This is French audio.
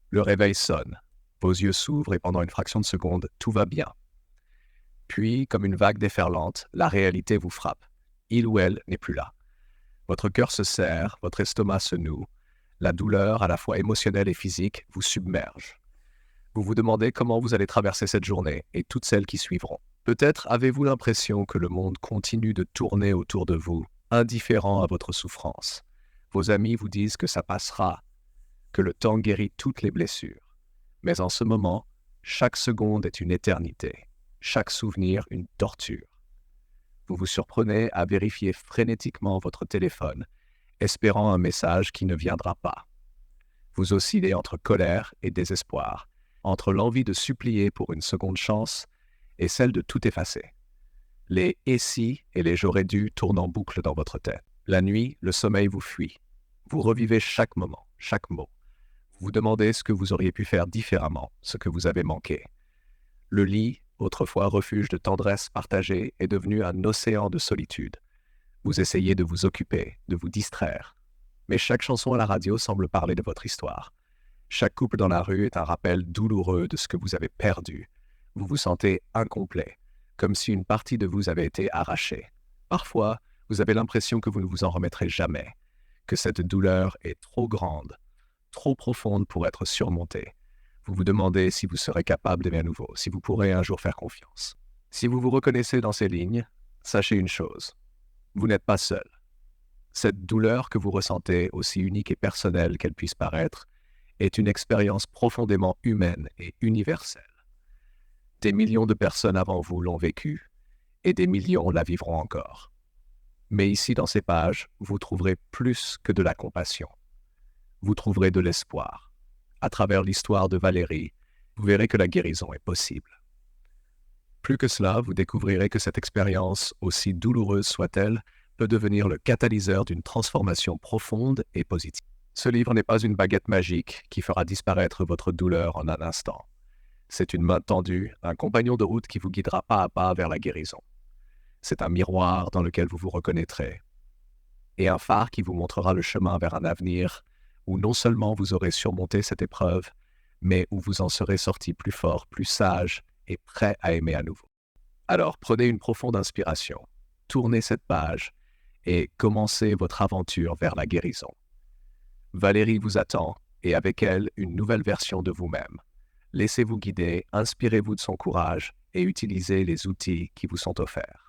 Le réveil sonne. Vos yeux s'ouvrent et pendant une fraction de seconde, tout va bien. Puis, comme une vague déferlante, la réalité vous frappe. Il ou elle n'est plus là. Votre cœur se serre, votre estomac se noue. La douleur, à la fois émotionnelle et physique, vous submerge. Vous vous demandez comment vous allez traverser cette journée et toutes celles qui suivront. Peut-être avez-vous l'impression que le monde continue de tourner autour de vous, indifférent à votre souffrance. Vos amis vous disent que ça passera, que le temps guérit toutes les blessures. Mais en ce moment, chaque seconde est une éternité, chaque souvenir une torture. Vous vous surprenez à vérifier frénétiquement votre téléphone, espérant un message qui ne viendra pas. Vous oscillez entre colère et désespoir, entre l'envie de supplier pour une seconde chance et celle de tout effacer. Les « et si » et les « j'aurais dû » tournent en boucle dans votre tête. La nuit, le sommeil vous fuit. Vous revivez chaque moment, chaque mot. Vous vous demandez ce que vous auriez pu faire différemment, ce que vous avez manqué. Le lit, autrefois refuge de tendresse partagée, est devenu un océan de solitude. Vous essayez de vous occuper, de vous distraire. Mais chaque chanson à la radio semble parler de votre histoire. Chaque couple dans la rue est un rappel douloureux de ce que vous avez perdu. Vous vous sentez incomplet, comme si une partie de vous avait été arrachée. Parfois, vous avez l'impression que vous ne vous en remettrez jamais, que cette douleur est trop grande, trop profonde pour être surmontée. Vous vous demandez si vous serez capable d'aimer à nouveau, si vous pourrez un jour faire confiance. Si vous vous reconnaissez dans ces lignes, sachez une chose, vous n'êtes pas seul. Cette douleur que vous ressentez, aussi unique et personnelle qu'elle puisse paraître, est une expérience profondément humaine et universelle. Des millions de personnes avant vous l'ont vécue, et des millions la vivront encore. Mais ici, dans ces pages, vous trouverez plus que de la compassion. Vous trouverez de l'espoir. À travers l'histoire de Valérie, vous verrez que la guérison est possible. Plus que cela, vous découvrirez que cette expérience, aussi douloureuse soit-elle, peut devenir le catalyseur d'une transformation profonde et positive. Ce livre n'est pas une baguette magique qui fera disparaître votre douleur en un instant. C'est une main tendue, un compagnon de route qui vous guidera pas à pas vers la guérison. C'est un miroir dans lequel vous vous reconnaîtrez, et un phare qui vous montrera le chemin vers un avenir où non seulement vous aurez surmonté cette épreuve, mais où vous en serez sorti plus fort, plus sage et prêt à aimer à nouveau. Alors prenez une profonde inspiration, tournez cette page et commencez votre aventure vers la guérison. Valérie vous attend, et avec elle, une nouvelle version de vous-même. Laissez-vous guider, inspirez-vous de son courage et utilisez les outils qui vous sont offerts.